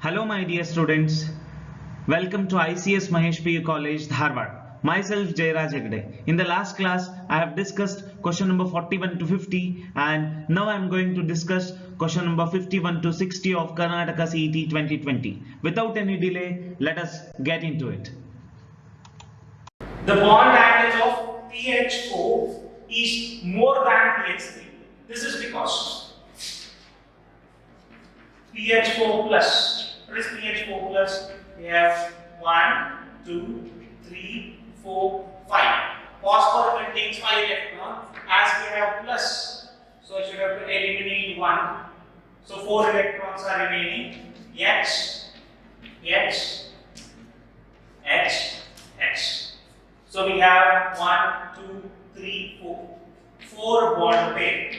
Hello, my dear students. Welcome to ICS Mahesh PU College, Dharwad. Myself, Jayraj Hegde. In the last class, I have discussed question number 41 to 50, and now I am going to discuss question number 51 to 60 of Karnataka CET 2020. Without any delay, let us get into it. The bond angle of PH4 is more than PH3. This is because PH4 plus. What is PH4 plus? We have 1, 2, 3, 4, 5. Phosphor contains 5 electrons. As we have plus, so I should have to eliminate 1. So 4 electrons are remaining. H, H, H, H. So we have 1, 2, 3, 4. 4 bond pair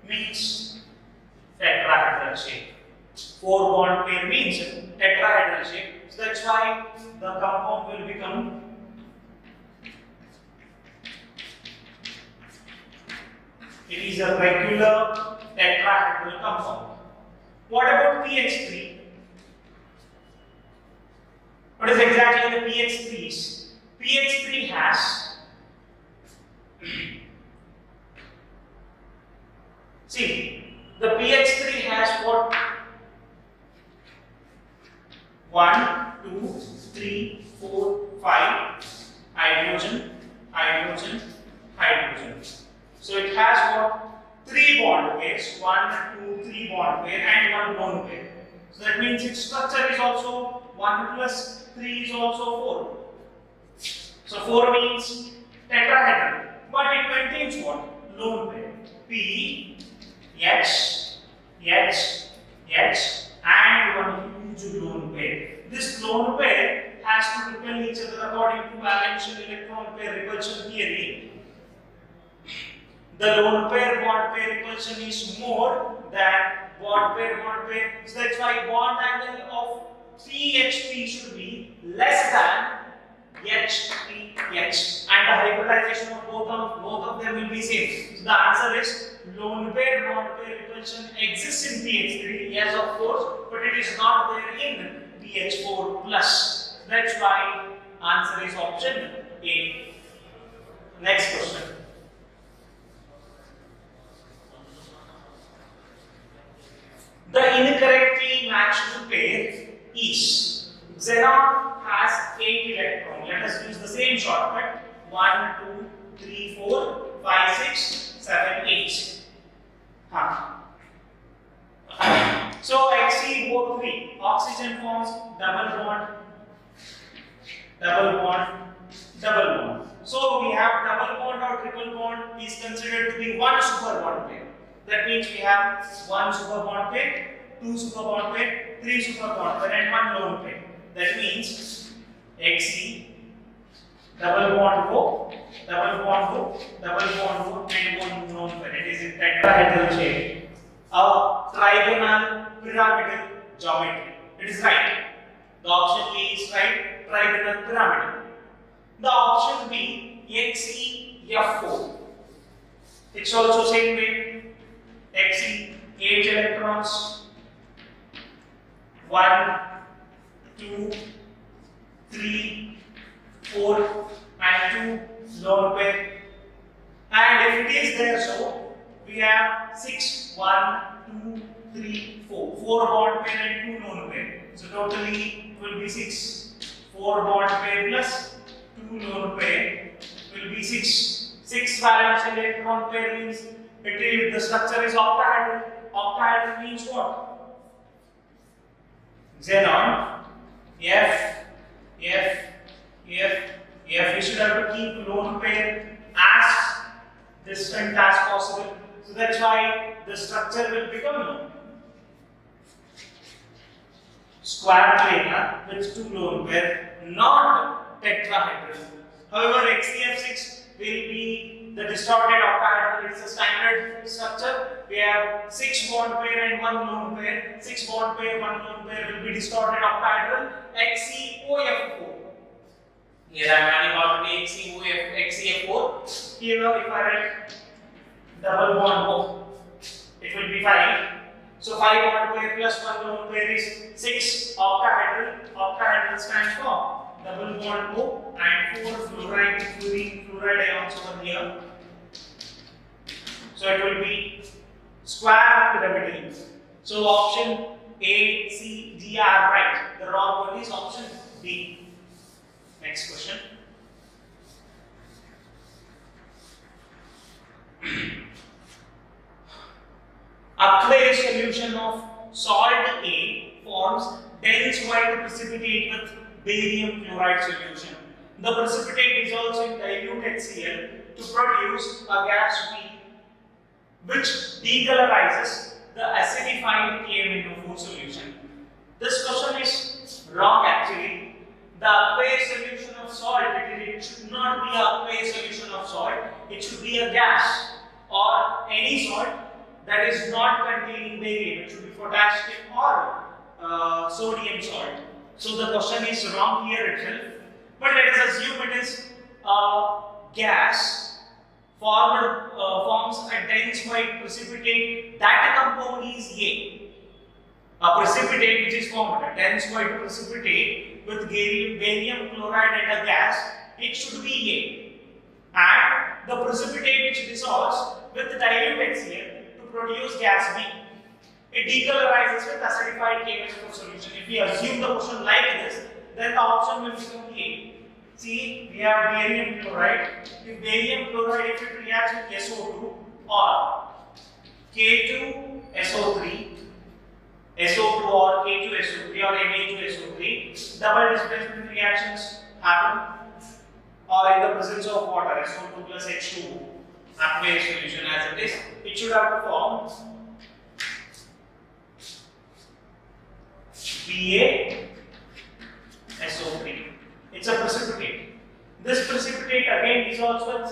means tetrahedral shape. 4 bond pair means tetrahedral shape. So that's why the compound will become it is a regular tetrahedral compound. What about PH3? What is exactly the PH3s? PH3 has see the PH3 has what? 1, 2, 3, 4, 5 hydrogen, hydrogen, hydrogen. So it has what? 3 bond pairs, 1, 2, 3 bond pair and 1 lone pair. So that means its structure is also 1 plus 3 is also 4. So 4 means tetrahedral, but it contains what? Lone pair. P, H, H, H, and one huge lone pair. This lone pair has to repel each other according to valence electron pair repulsion theory. The lone pair bond pair repulsion is more than bond pair. So that's why bond angle of PHP should be less than HPH, and the hybridization of both of them will be same. So the answer is lone pair bond pair repulsion exists in PH3, yes of course, but it is not there in PH4 plus. That's why answer is option A. Next question. The incorrectly matched pair is xenon has 8 electrons. Let us use the same shortcut. 1, 2, 3, 4, 5, 6, 7, 8. So XeO3, oxygen forms double bond, double bond, double bond. So we have double bond or triple bond is considered to be one super bond pair. That means we have one super bond pair, two super bond pair, three super bond pair, and one lone pair. That means Xe, double bond O, double bond O, double bond O, and one lone pair. It is in tetrahedral shape. A trigonal pyramidal geometry. It is right. The option A is right. Trigonal pyramidal. The option B, XeF4. It's also same way. Xe, 8 electrons. 1, 2, 3, 4, and 2 lone pair. And if it is there, so we have 6, 1, 2, 3, 4. 4 bond pair and 2 lone pair. So totally it will be 6. 4 bond pair plus 2 lone pair will be 6. 6 valence electron pair means the structure is octahedral. Octahedral means what? Xenon, F. We should have to keep lone pair as distant as possible. So that's why the structure will become square planar with 2 lone pair, not tetrahedral. However, XeF6 will be the distorted octahedral. It's a standard structure. We have 6 bond pair and 1 lone pair. 6 bond pair, 1 lone pair will be distorted octahedral. XeOF4. Here I am having already XeF4. Here if I write double bond O, it will be 5. So 5 bond pair plus 1 lone pair is 6 octahedral. Octahedral stands for double bond O and 4 fluoride ions over here. So it will be square pyramidal. So option A, C, D are right. The wrong one is option D. Next question. Aqueous solution of salt A forms dense white precipitate with barium chloride solution. The precipitate dissolves in dilute HCl to produce a gas B, which decolorizes the acidified KMnO4 solution. This question is wrong actually. The aqueous solution of salt, it should not be an aqueous solution of salt. It should be a gas or any salt that is not containing barium. It should be potassium or sodium salt. So the question is wrong here itself. But let us assume it is a gas forms a dense white precipitate. That compound is A. A precipitate which is formed, a dense white precipitate with barium chloride and a gas, it should be A. And the precipitate which dissolves with dilute HCl to produce gas B. It decolorizes with acidified KMnO4 solution. If we assume the question like this, then the option will become A. See, we have barium chloride. If barium chloride, if it reacts with SO2 or K2SO3, SO2 or K2SO3 or Na2SO3, double displacement reactions happen, or in the presence of water, SO2 plus H2, aqueous solution as it is, it should have to form BaSO3. It's a precipitate. This precipitate again dissolves with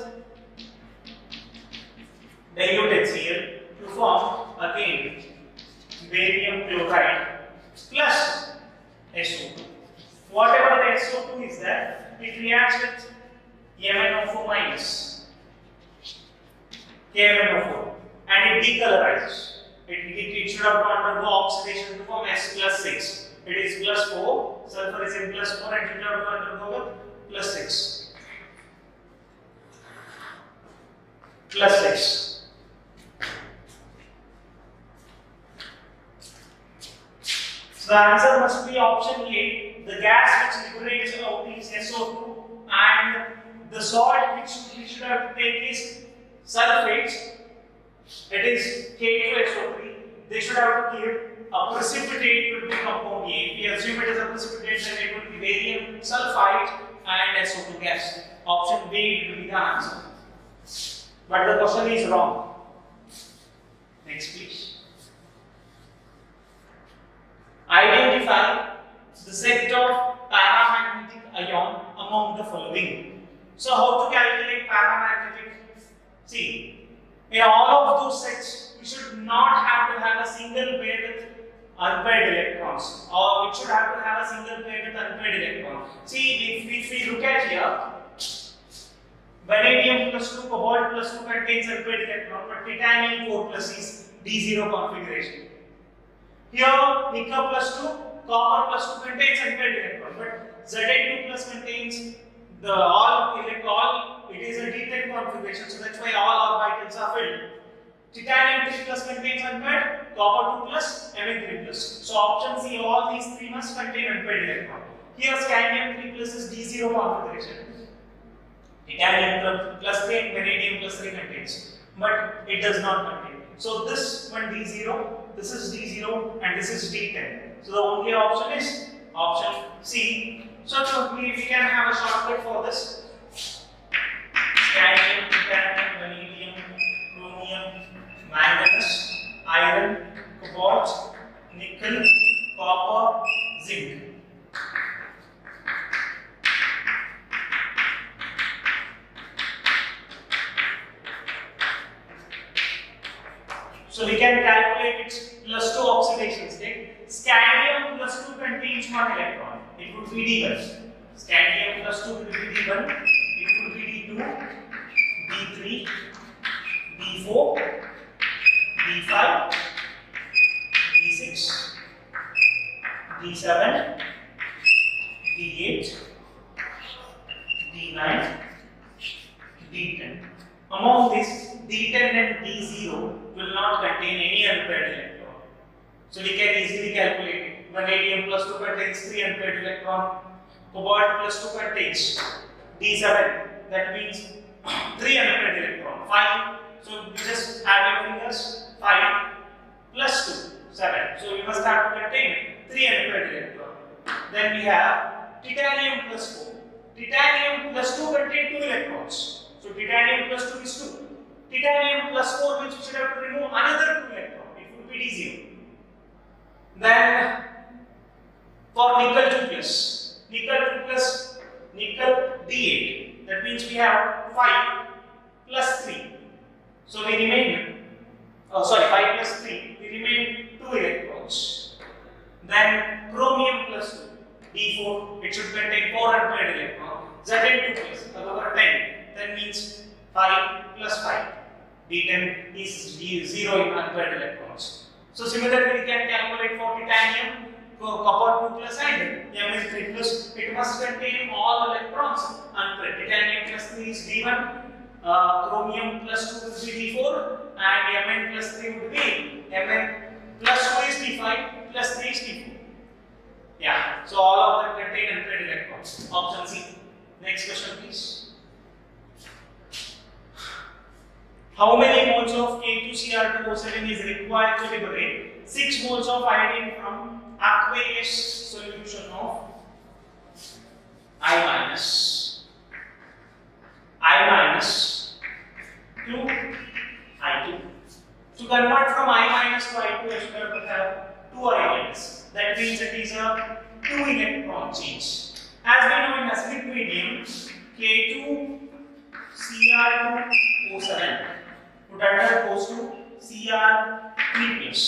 dilute HCl to form again barium chloride plus SO2. Whatever the SO2 is there, it reacts with MnO4 minus KMnO4 and it decolorizes. It should have to undergo oxidation to form S plus 6. It is plus 4, sulfur is in plus 4 and it should have to undergo with plus 6. Plus 6. So the answer must be option A. The gas which liberates out is SO2 and the salt which we should have to take is sulfates. It is K2SO3. They should have to give a precipitate will be compound A. If we assume it is a precipitate, then it will be barium sulfide and SO2 gas. Option B will be the answer. But the question is wrong. Next, please. Identify the set of paramagnetic ion among the following. So, how to calculate paramagnetic? See, in all of those sets, we should not have to have a single pair with unpaired electrons, or it should have to have a single pair with unpaired electron. See, if we look at here, vanadium plus 2, cobalt plus 2 contains unpaired electron, but titanium 4 plus is D0 configuration. Here, nickel plus 2, copper plus 2 contains unpaired electron, but Zn2 plus contains the it is a D10 configuration, so that's why all orbitals are filled. Titanium 3 plus contains unpaired, copper 2 plus, Mn3 plus. So option C, all these three must contain unpaired electron. Here scandium 3 plus is D0 configuration. Titanium plus 3 and vanadium plus 3 contains, but it does not contain. So this one D0, this is D0 and this is D10. So the only option is option C. So we can have a shortcut for this. Scandium, titanium, vanadium, chromium, manganese, iron, cobalt, nickel, copper, zinc. So we can calculate its plus 2 oxidation state. Scandium plus 2 contains 1 electron. It would be D1. Scandium plus 2 will be D1. It would be D2, D3, D4, D5, D7, D8, D9, D10. Among this, D10 and D0 will not contain any unpaired electron. So we can easily calculate it. Vanadium plus 2 contains 3 unpaired electron. Cobalt plus 2 contains D7. That means 3 unpaired electron. 5. So you just add your fingers. 5 plus 2, 7. So you must have to contain 3 unpaired electron. Then we have titanium plus 4. Titanium plus 2 contain 2 electrons. So titanium plus 2 is 2. Titanium plus 4, which we should have to remove another 2 electron. It would be D0. Then for nickel 2 plus, nickel D8. That means we have 5 plus 3. So we remain, 5 plus 3. We remain 2 electrons. Then chromium plus 2, D4. It should contain 4 unpaired electrons. Zn 2 plus, another 10. That means 5 plus 5. D10 is 0 in unpaired electrons. So similarly, we can calculate for titanium, copper 2 plus and Mn 3 plus. It must contain all electrons unpaired. Titanium plus 3 is D1, chromium plus 2 would be D4, and Mn plus 3 would be Mn plus 2 is D5 plus 3 is D4. Yeah, so all of them contain unpaired electrons. Option C. Next question, please. How many moles of K2Cr2O7 is required to liberate 6 moles of iodine from aqueous solution of I minus to I2? To convert from I minus to I2, you should have to have 2 ions. That means it is a 2 electron change. As we know in acidic medium, K2Cr2O7 would undergoes to Cr3 plus.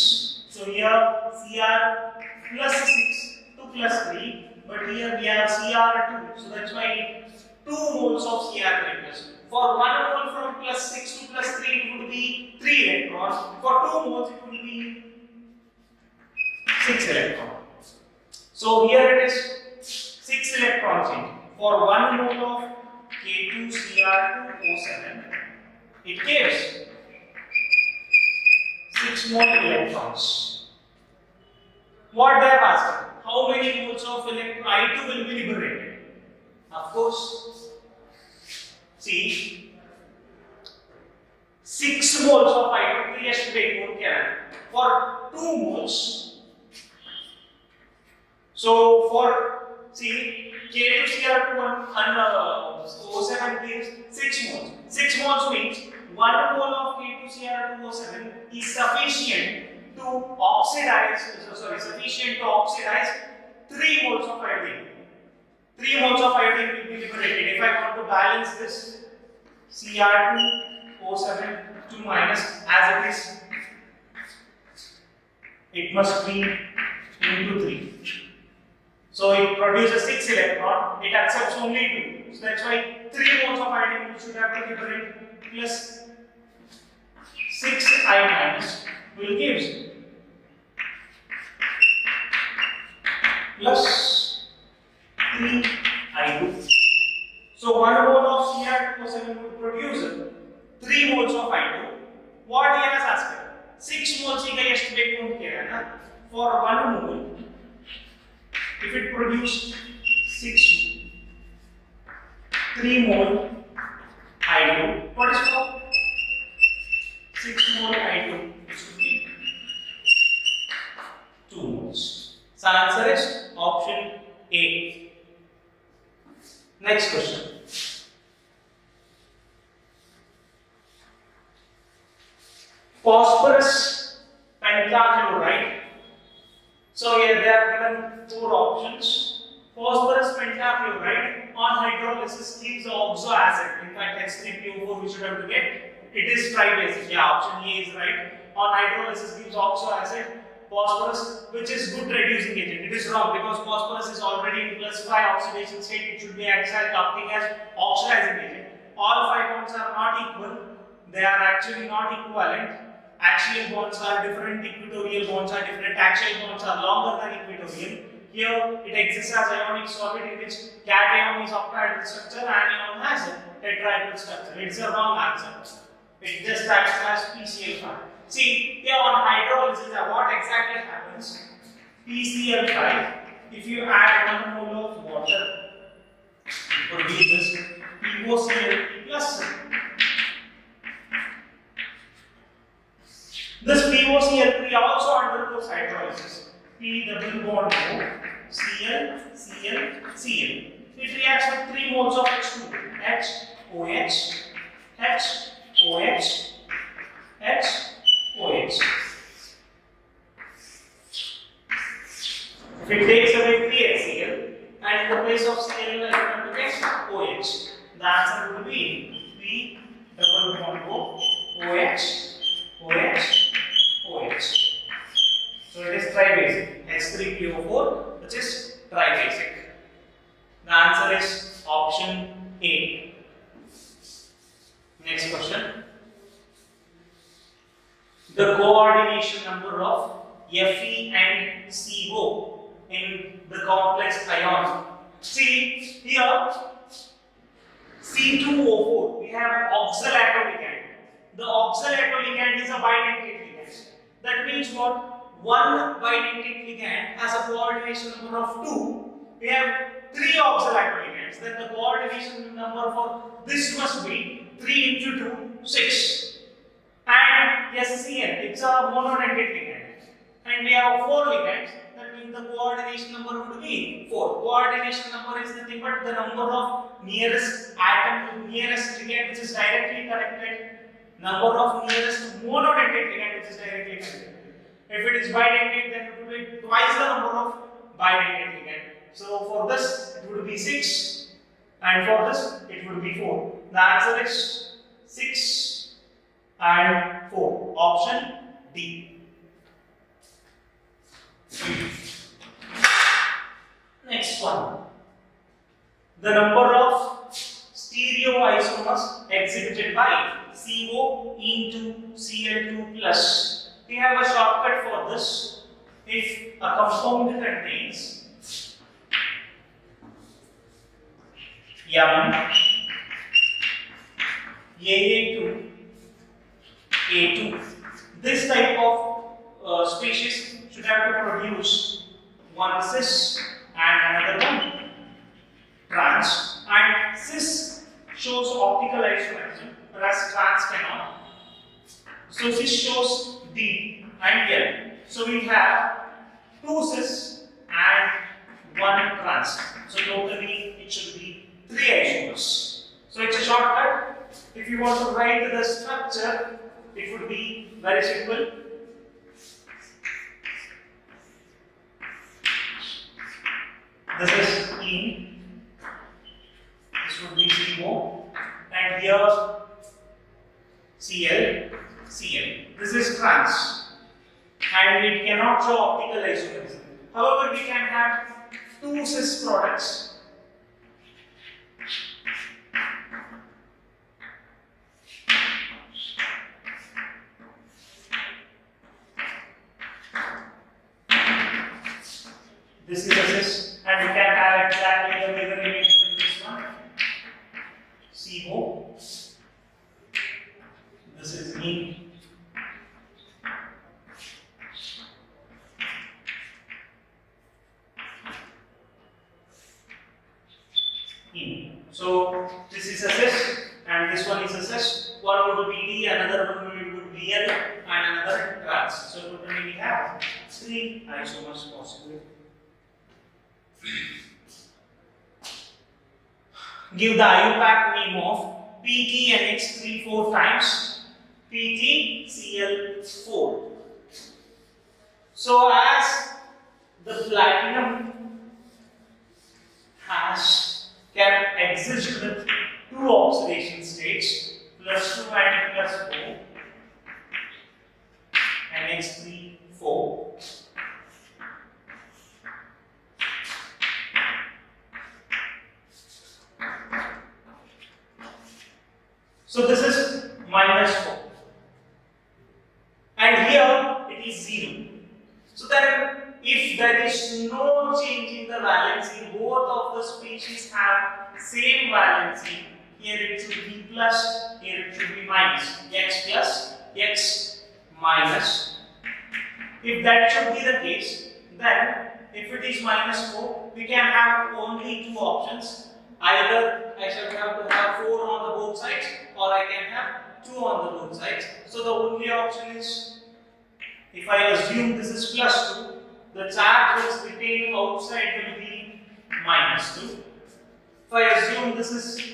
So here Cr plus 6, 2 plus 3, but here we have Cr2. So that's why 2 moles of Cr3 plus. For 1 mole from plus 6 to plus 3, it would be 3 electrons. For 2 moles, it will be 6 electrons. So here it is 6 electron change. For 1 mole of K2Cr2O7, it gives 6 more electrons. What they have asked? How many moles of I2 will be liberated? Of course, see, 6 moles of I2 create for 2 moles. So for K2Cr2 and O7 gives 6 moles. 6 moles means 1 mole of K2Cr2O7 is sufficient to oxidize 3 moles of iodine. 3 moles of iodine will be liberated. If I want to balance this Cr2O7 2 minus as it is, it must be into 3. So it produces 6 electron, it accepts only 2. So that's why 3 moles of iodine we should have to liberate plus 6 I minus will give plus 3 I2. So 1 mole of Cr2O7 would produce 3 moles of I2. What he has asked? 6 moles ಈಗ ಎಷ್ಟು ಬೇಕು ಅಂತ ಕೇಳೋಣ. For 1 mole, if it produces 3 mole I2, what is for 6 mole I2? It should be 2 moles. So answer is option A. Next question. Phosphorus pentachloride. So here they are given 4 options. Phosphorus pentachloride on hydrolysis gives oxo acid. In fact, H3PO4 we should have to get. It is tri-basic. Yeah, option A is right. On hydrolysis gives oxo acid. Phosphorus, which is good reducing agent. It is wrong because phosphorus is already in +5 oxidation state. It should be acting as oxidizing agent. All 5 bonds are not equal. They are actually not equivalent. Axial bonds are different. Equatorial bonds are different. Axial bonds are longer than equatorial. Here it exists as ionic solid in which cation is octahedral structure, anion has a tetrahedral structure. It's a wrong answer. It just acts as PCl5. See, here on hydrolysis, what exactly happens? PCl5, if you add 1 mole of water, it produces POCl plus. This POCl3 also undergoes hydrolysis. P double bond O, Cl, Cl, Cl. It reacts with 3 moles of H2, H, OH, H, OH, H, OH. If it takes away 3 HCl and in the place of Cl, it will get OH. The answer would be P double bond O, OH, OH, OH. So it is tribasic, H3PO4, which is tribasic. The answer is option A. Next question. The coordination number of Fe and CO in the complex ion. See here, C2O4, we have oxalato ligand. The oxalato ligand is a bidentate ligand. That means what? One bidentate ligand has a coordination number of 2. We have 3 oxalato ligands. Then the coordination number for this must be 3 into 2, 6. And SCN, it's a monodentate ligand. And we have 4 ligands. That means the coordination number would be 4. Coordination number is nothing but the number of nearest atom to nearest ligand which is directly connected. Number of nearest monodentate ligand which is directly connected. If it is bidentate, then it will be twice the number of bidentate ligand. So for this, it would be 6, and for this, it would be 4. The answer is 6 and 4. Option D. Next one. The number of stereoisomers exhibited by CO into Cl2 plus. We have a shortcut for this. If a compound contains M, AA2, A2, this type of species should have to produce one cis and another one trans. And cis shows optical isomerism, whereas trans cannot. So cis shows D and L. So we have 2 cis and 1 trans. So totally it should be 3 isomers. So it's a shortcut. If you want to write the structure, it would be very simple. This is E, this would be CO, and here Cl, Cl. This is trans, and it cannot show optical isomerism. However, we can have 2 cis products. This is a cis, and we can have exactly the mirror image in this one. CO. This is E. So this is a cis and this one is a cis. One would be D, another one would be L, and another trans. So totally we have 3 isomers possible. Give the IUPAC name of PTNX3 4 times PTCl4. So as the platinum can exist with 2 oxidation states, +2 and +4, NX3 4. So this is -4, and here it is 0. So that if there is no change valency, both of the species have same valency. Here it should be plus, here it should be minus. X plus, X minus. If that should be the case, then if it is minus 4, we can have only two options. Either I shall have to have 4 on the both sides, or I can have 2 on the both sides. So the only option is, if I assume this is plus 2, the charge which is retained outside will be minus 2. If I assume this is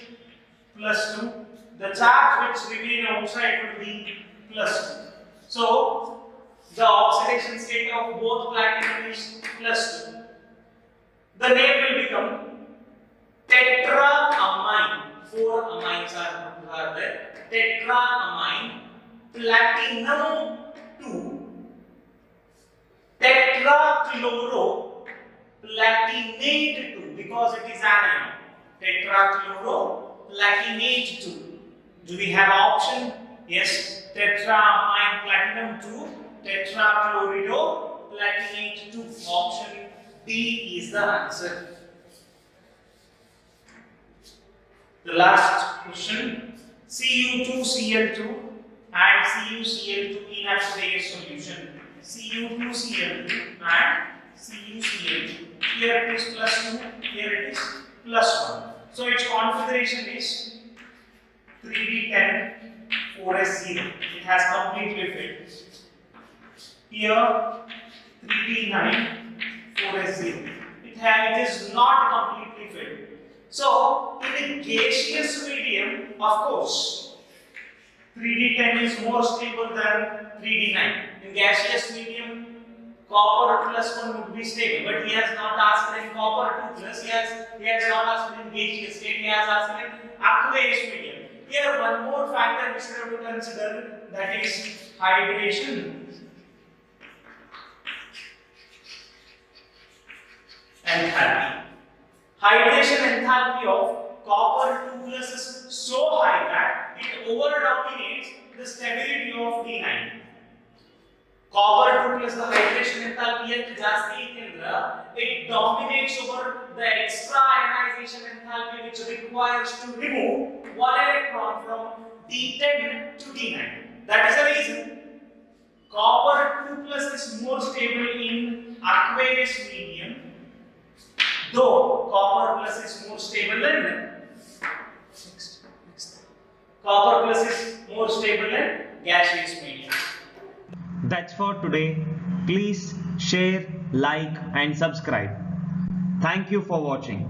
plus 2, the charge which remain outside will be plus 2. So the oxidation state of both platinum is plus 2. The name will become tetraamine. 4 amines are there. Tetraamine platinum 2 tetrachloro platinate 2, because it is anion. Tetrachloro platinate 2. Do we have option? Yes. Tetraamine platinum 2 tetrachlorido platinate 2. Option D is the answer. The last question, Cu2Cl2 and CuCl2 in aqueous solution. Cu2Cl2 and CuCl2. Here it is plus 2, here it is plus 1. So its configuration is 3D10 4s0. It has completely filled. Here 3D9 4s0. It is not completely filled. So in a gaseous medium, of course, 3D10 is more stable than 3D9. In gaseous medium, copper plus 1 would be stable, but he has not asked in copper 2 plus, he has not asked in gaseous state, he has asked in aqueous medium. Here one more factor we should have to consider, that is hydration enthalpy. Hydration enthalpy of copper 2 plus is so high that it over-dominates the stability of D9. Copper 2 plus the hydration enthalpy here ಜಾಸ್ತಿ ಇದ್ದರೆ it dominates over the extra ionization enthalpy which requires to remove one electron from D10 to D9. That is the reason copper 2 plus is more stable in aqueous medium, though copper plus is more stable than copper plus is more stable than gaseous medium. That's for today. Please share, like and subscribe. Thank you for watching.